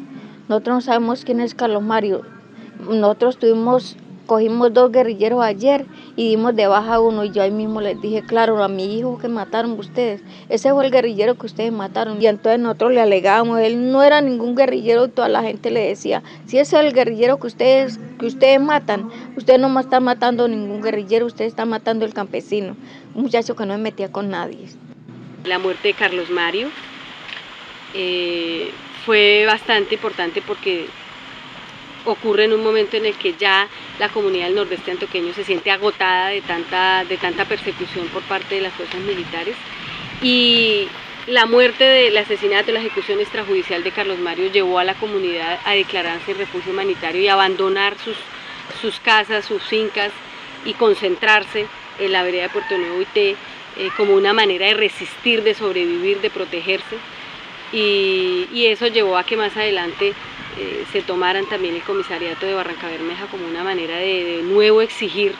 nosotros no sabemos quién es Carlos Mario. Nosotros cogimos 2 guerrilleros ayer y dimos de baja uno y yo ahí mismo les dije, claro, a mi hijo que mataron ustedes, ese fue el guerrillero que ustedes mataron. Y entonces nosotros le alegábamos, él no era ningún guerrillero y toda la gente le decía, si ese es el guerrillero que ustedes matan, ustedes no están matando ningún guerrillero, ustedes están matando el campesino, un muchacho que no se metía con nadie. La muerte de Carlos Mario fue bastante importante porque ocurre en un momento en el que ya la comunidad del nordeste antioqueño se siente agotada de tanta persecución por parte de las fuerzas militares y la muerte del asesinato, la ejecución extrajudicial de Carlos Mario llevó a la comunidad a declararse en refugio humanitario y abandonar sus casas, sus fincas y concentrarse en la vereda de Puerto Nuevo Ité como una manera de resistir, de sobrevivir, de protegerse y eso llevó a que más adelante se tomaran también el comisariato de Barrancabermeja como una manera de nuevo exigir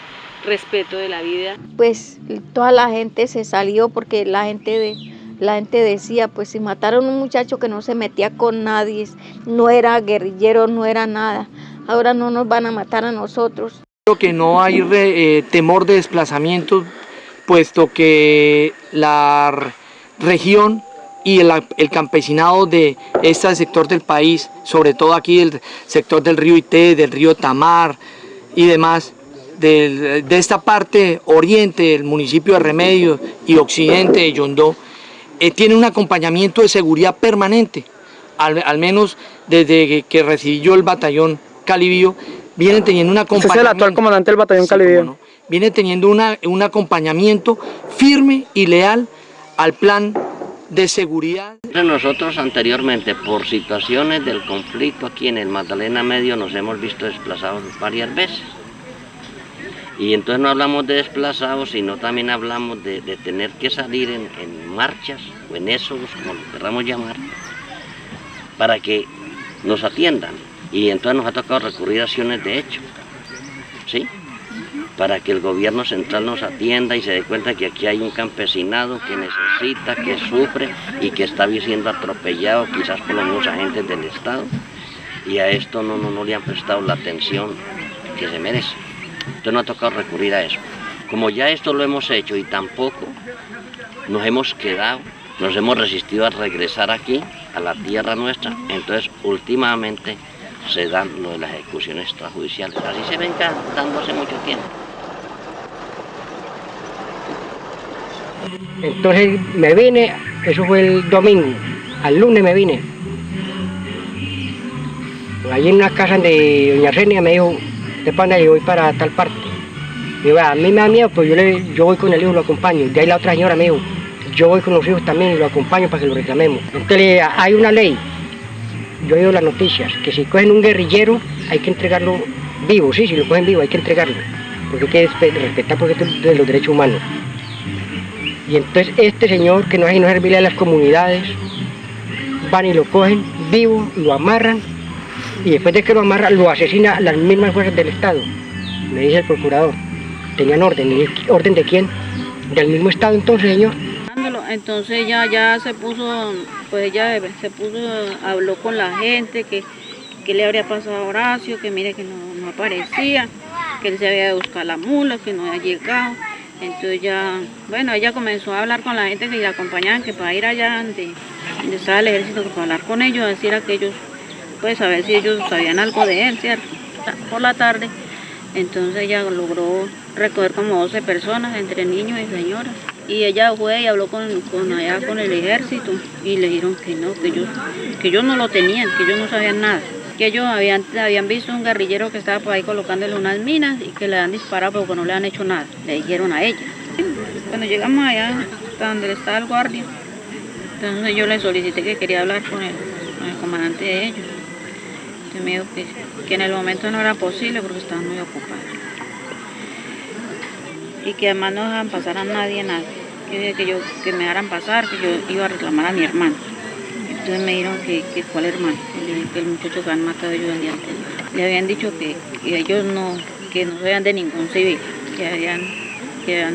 respeto de la vida. Pues toda la gente se salió porque la gente decía, pues si mataron a un muchacho que no se metía con nadie, no era guerrillero, no era nada, ahora no nos van a matar a nosotros. Creo que no hay temor de desplazamiento, puesto que la región y el campesinado de este sector del país, sobre todo aquí el sector del río Ité, del río Tamar y demás, de esta parte oriente del municipio de Remedios y occidente de Yondó, tiene un acompañamiento de seguridad permanente, al menos desde que recibí yo el batallón Calibío, vienen teniendo un acompañamiento. ¿Usted es el actual comandante del batallón Calibío? No, viene teniendo un acompañamiento firme y leal al plan de seguridad. Nosotros anteriormente, por situaciones del conflicto aquí en el Magdalena Medio, nos hemos visto desplazados varias veces. Y entonces no hablamos de desplazados, sino también hablamos de tener que salir en marchas o en éxodos, como lo queramos llamar, para que nos atiendan. Y entonces nos ha tocado recurrir a acciones de hecho, ¿sí? Para que el gobierno central nos atienda y se dé cuenta que aquí hay un campesinado que necesita, que sufre y que está siendo atropellado quizás por los mismos agentes del Estado. Y a esto no le han prestado la atención que se merece. Entonces nos ha tocado recurrir a eso. Como ya esto lo hemos hecho y tampoco nos hemos quedado, nos hemos resistido a regresar aquí, a la tierra nuestra, entonces últimamente se dan lo de las ejecuciones extrajudiciales. Así se ven dando hace mucho tiempo. Entonces me vine, eso fue el domingo, al lunes me vine. Allí en una casa de doña Renia me dijo, de pana, yo voy para tal parte. Digo, a mí me da miedo, pues yo voy con el hijo, lo acompaño. De ahí la otra señora me dijo, yo voy con los hijos también y lo acompaño para que lo reclamemos. Entonces hay una ley, yo he oído las noticias, que si cogen un guerrillero hay que entregarlo vivo, sí, si lo cogen vivo hay que entregarlo, porque hay que respetar porque es de los derechos humanos. Y entonces este señor, que no es servirle a las comunidades, van y lo cogen vivo, lo amarran, y después de que lo amarran, lo asesina a las mismas fuerzas del Estado, me dice el procurador. Tenían orden, ¿y orden de quién? Del mismo Estado entonces, señor. Entonces ella ya se puso, pues ella se puso, habló con la gente, que le habría pasado a Horacio, que mire que no aparecía, que él se había de buscar la mula, que no había llegado. Entonces ya, bueno, ella comenzó a hablar con la gente que la acompañaban, que para ir allá donde estaba el ejército, que para hablar con ellos, decir a que ellos, pues a ver si ellos sabían algo de él, ¿cierto? Por la tarde, entonces ella logró recoger como 12 personas, entre niños y señoras. Y ella fue y habló con allá con el ejército y le dijeron que no, que ellos no lo tenían, que ellos no sabían nada. Que ellos habían visto un guerrillero que estaba por ahí colocándole unas minas y que le han disparado porque no le han hecho nada, le dijeron a ella. Cuando llegamos allá, hasta donde estaba el guardia, entonces yo le solicité que quería hablar con el comandante de ellos. Entonces me dijo que en el momento no era posible porque estaban muy ocupados. Y que además no dejaban pasar a nadie, que me dejaran pasar, que yo iba a reclamar a mi hermano. Entonces me dijeron que cuál hermano, que el muchacho que han matado ellos el día anterior. Le habían dicho que ellos no se veían de ningún civil, que habían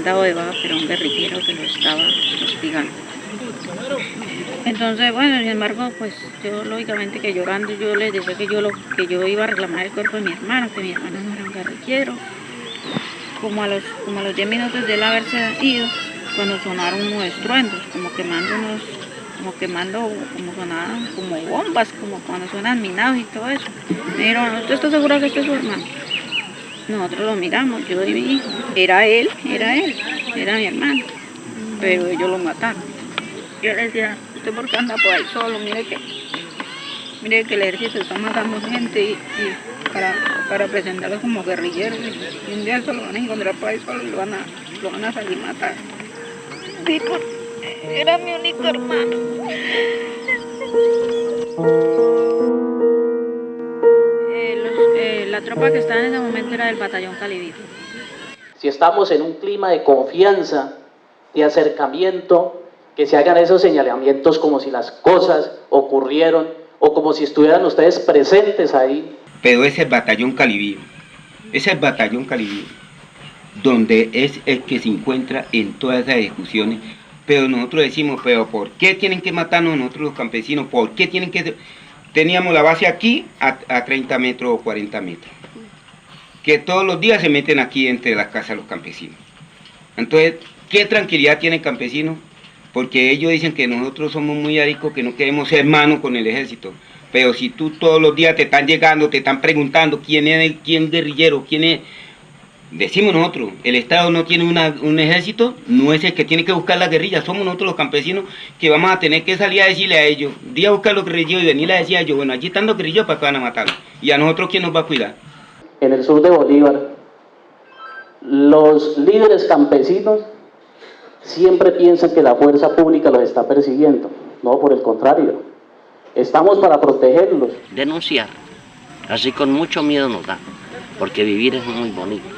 dado de baja, pero un guerrillero que lo estaba hostigando. Entonces, bueno, sin embargo, pues yo lógicamente que llorando, yo les decía que yo iba a reclamar el cuerpo de mi hermano, que mi hermano no era un guerrillero. Como a los 10 minutos de él haberse ido, cuando sonaron unos estruendos, como sonaban como bombas, como cuando suenan minados y todo eso. Me dijeron, ¿usted está segura que este es su hermano? Nosotros lo miramos, yo y mi hijo. Era él, era mi hermano, pero ellos lo mataron. Yo le decía, ¿usted por qué anda por ahí solo? Mire que el ejército está matando gente y para presentarlo como guerrillero, y un día se lo van a encontrar por ahí solo y lo van a salir a matar. Sí, era mi único hermano. La tropa que estaba en ese momento era del batallón Calibí. Si estamos en un clima de confianza, de acercamiento, que se hagan esos señalamientos como si las cosas ocurrieron o como si estuvieran ustedes presentes ahí. Pero ese batallón Calibí, donde es el que se encuentra en todas esas ejecuciones. Pero nosotros decimos, pero ¿por qué tienen que matarnos nosotros los campesinos? ¿Por qué tienen que...? Teníamos la base aquí a 30 metros o 40 metros. Que todos los días se meten aquí entre las casas los campesinos. Entonces, ¿qué tranquilidad tiene el campesino? Porque ellos dicen que nosotros somos muy aricos, que no queremos ser hermanos con el ejército. Pero si tú todos los días te están llegando, te están preguntando quién es guerrillero, quién es... Decimos nosotros, el Estado no tiene un ejército, no es el que tiene que buscar la guerrilla, somos nosotros los campesinos que vamos a tener que salir a decirle a ellos, ir a buscar los guerrilleros y venir a decir a ellos, bueno, allí están los guerrilleros, ¿para qué van a matarlos? Y a nosotros, ¿quién nos va a cuidar? En el sur de Bolívar, los líderes campesinos siempre piensan que la fuerza pública los está persiguiendo, no, por el contrario, estamos para protegerlos. Denunciar, así con mucho miedo nos da, porque vivir es muy bonito.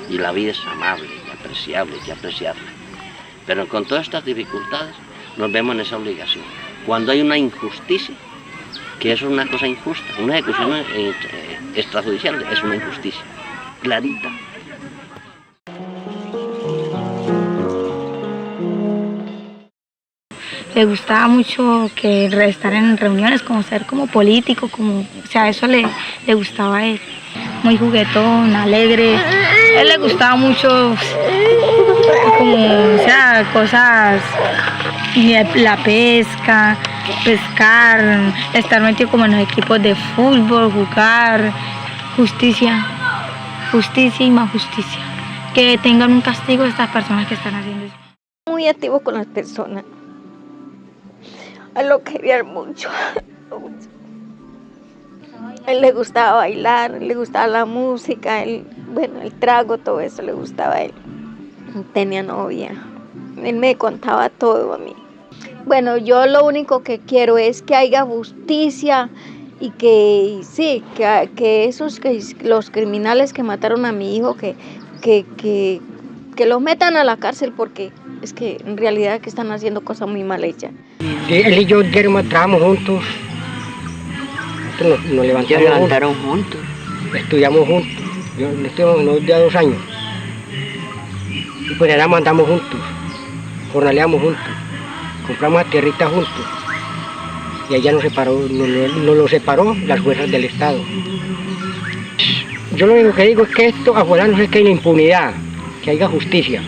Y la vida es amable y apreciable, hay que apreciarla. Pero con todas estas dificultades nos vemos en esa obligación. Cuando hay una injusticia, que eso es una cosa injusta, una ejecución extrajudicial es una injusticia, clarita. Le gustaba mucho estar en reuniones, como ser como político, o sea, eso le gustaba a él. Muy juguetón, alegre. A él le gustaba mucho, o sea, cosas, la pesca, pescar, estar metido como en los equipos de fútbol, jugar, justicia y más justicia. Que tengan un castigo estas personas que están haciendo eso. Muy activo con las personas. A él lo querían mucho. A él le gustaba bailar, le gustaba la música, el trago, todo eso le gustaba a él. Tenía novia. Él me contaba todo a mí. Bueno, yo lo único que quiero es que haya justicia y que los criminales que mataron a mi hijo, que los metan a la cárcel, porque es que en realidad que están haciendo cosas muy mal hechas. Él y yo trabajamos juntos, nos levantaron juntos, estudiamos juntos, estudiamos ya 2 años, y pues ahora andamos juntos, jornaleamos juntos, compramos las tierritas juntos, y allá nos lo separó las fuerzas del Estado. Yo lo único que digo es que esto afuera no es que haya impunidad, que haya justicia.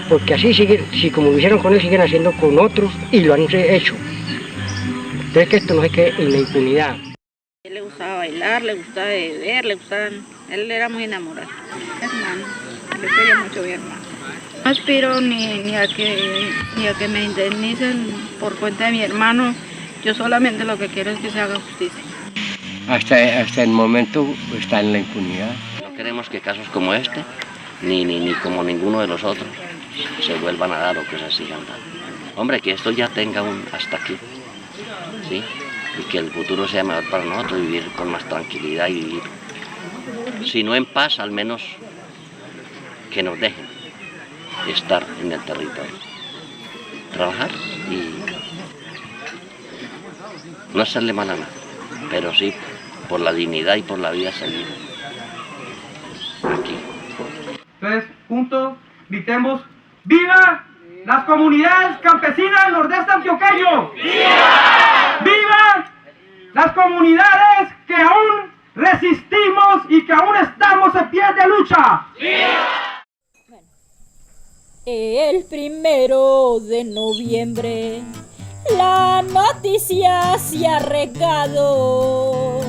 Porque así siguen, si como lo hicieron con él, siguen haciendo con otros y lo han hecho. Entonces que esto no es que en la impunidad. A él le gustaba bailar, le gustaba beber, él era muy enamorado. Hermano, yo quería mucho a mi hermano. No aspiro ni a que me indemnicen por cuenta de mi hermano. Yo solamente lo que quiero es que se haga justicia. Hasta el momento está en la impunidad. No queremos que casos como este, ni como ninguno de los otros, se vuelvan a dar o que se sigan dando. Hombre, que esto ya tenga un hasta aquí, ¿sí? Y que el futuro sea mejor para nosotros, vivir con más tranquilidad y vivir, si no en paz, al menos que nos dejen estar en el territorio, trabajar y no hacerle mal a nada, pero sí por la dignidad y por la vida seguir aquí. Entonces, juntos, gritemos: ¡viva las comunidades campesinas del nordeste antioqueño! ¡Viva! ¡Viva las comunidades que aún resistimos y que aún estamos en pie de lucha! ¡Viva! El 1 de noviembre la noticia se ha regado,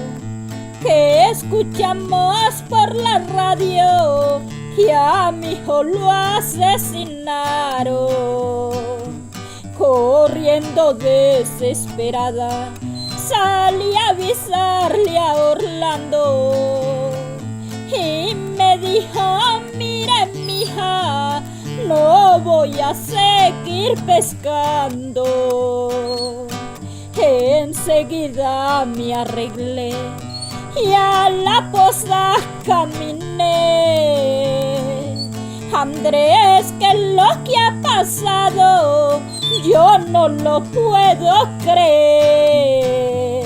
que escuchamos por la radio que a mi hijo lo asesinaron. Corriendo desesperada salí a avisarle a Orlando y me dijo: mire mija, no voy a seguir pescando. Enseguida me arreglé y a la poza caminé. Andrés, que lo que ha pasado yo no lo puedo creer.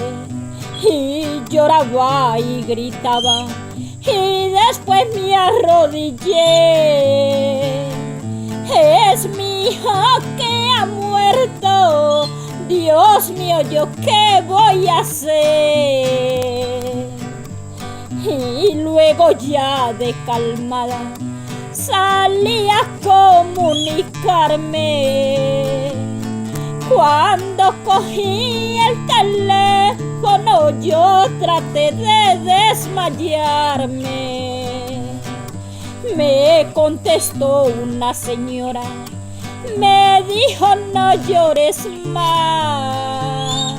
Y lloraba y gritaba y después me arrodillé. Es mi hijo que ha muerto, Dios mío, ¿yo qué voy a hacer? Y luego ya de calmada salí a comunicarme. Cuando cogí el teléfono yo traté de desmayarme. Me contestó una señora, me dijo: no llores más.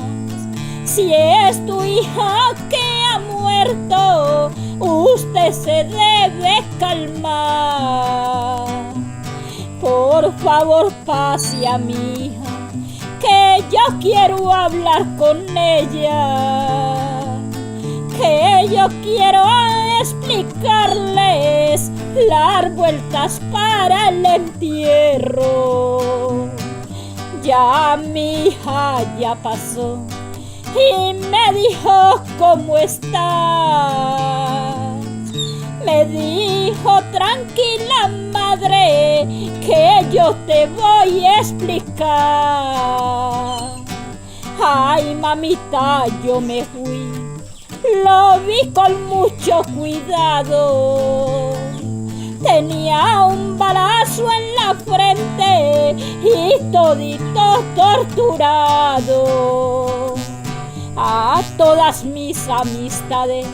Si es tu hija que ha muerto, usted se debe calmar. Por favor, pase a mi hija, que yo quiero hablar con ella, que yo quiero explicarles las vueltas para el entierro. Ya mi hija ya pasó y me dijo ¿cómo estás? Me dijo tranquila madre que yo te voy a explicar. Ay mamita, yo me fui, lo vi con mucho cuidado. Tenía un balazo en la frente y todito torturado. A todas mis amistades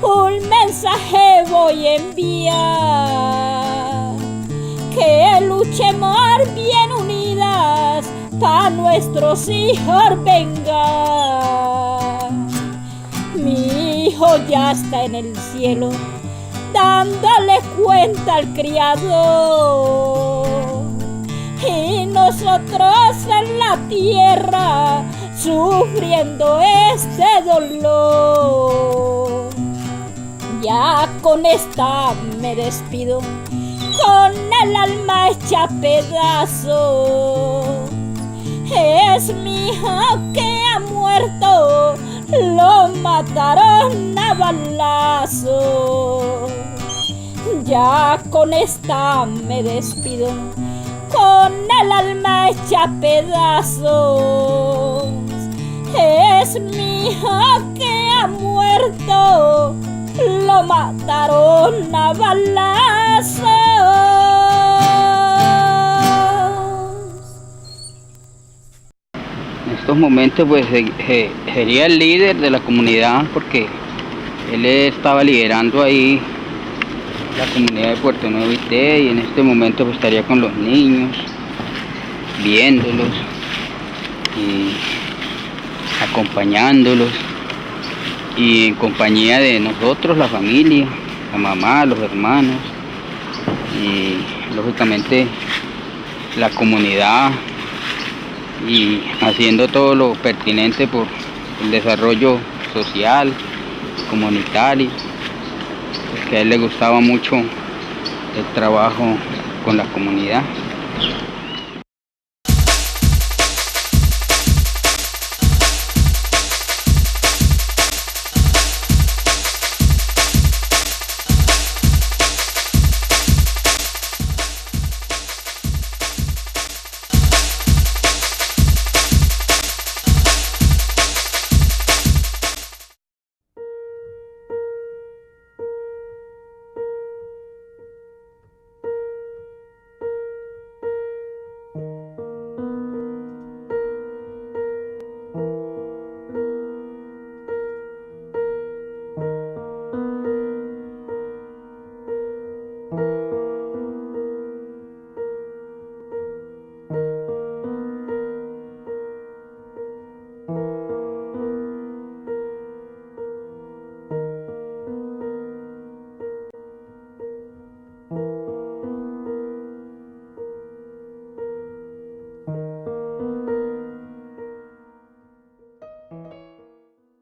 un mensaje voy a enviar, que luchemos bien unidas pa' nuestros hijos vengar. Mi hijo ya está en el cielo dándole cuenta al Criador, y nosotros en la tierra sufriendo este dolor. Ya con esta me despido, con el alma hecha pedazos. Es mi hijo que ha muerto, lo mataron a balazos. Ya con esta me despido, con el alma hecha pedazos. Es mi hijo que ha muerto, lo mataron a balazos. En estos momentos pues sería el líder de la comunidad, porque él estaba liderando ahí la comunidad de Puerto Nuevo IT, y en este momento pues estaría con los niños, viéndolos y acompañándolos, y en compañía de nosotros, la familia, la mamá, los hermanos y lógicamente la comunidad, y haciendo todo lo pertinente por el desarrollo social, comunitario, porque a él le gustaba mucho el trabajo con la comunidad.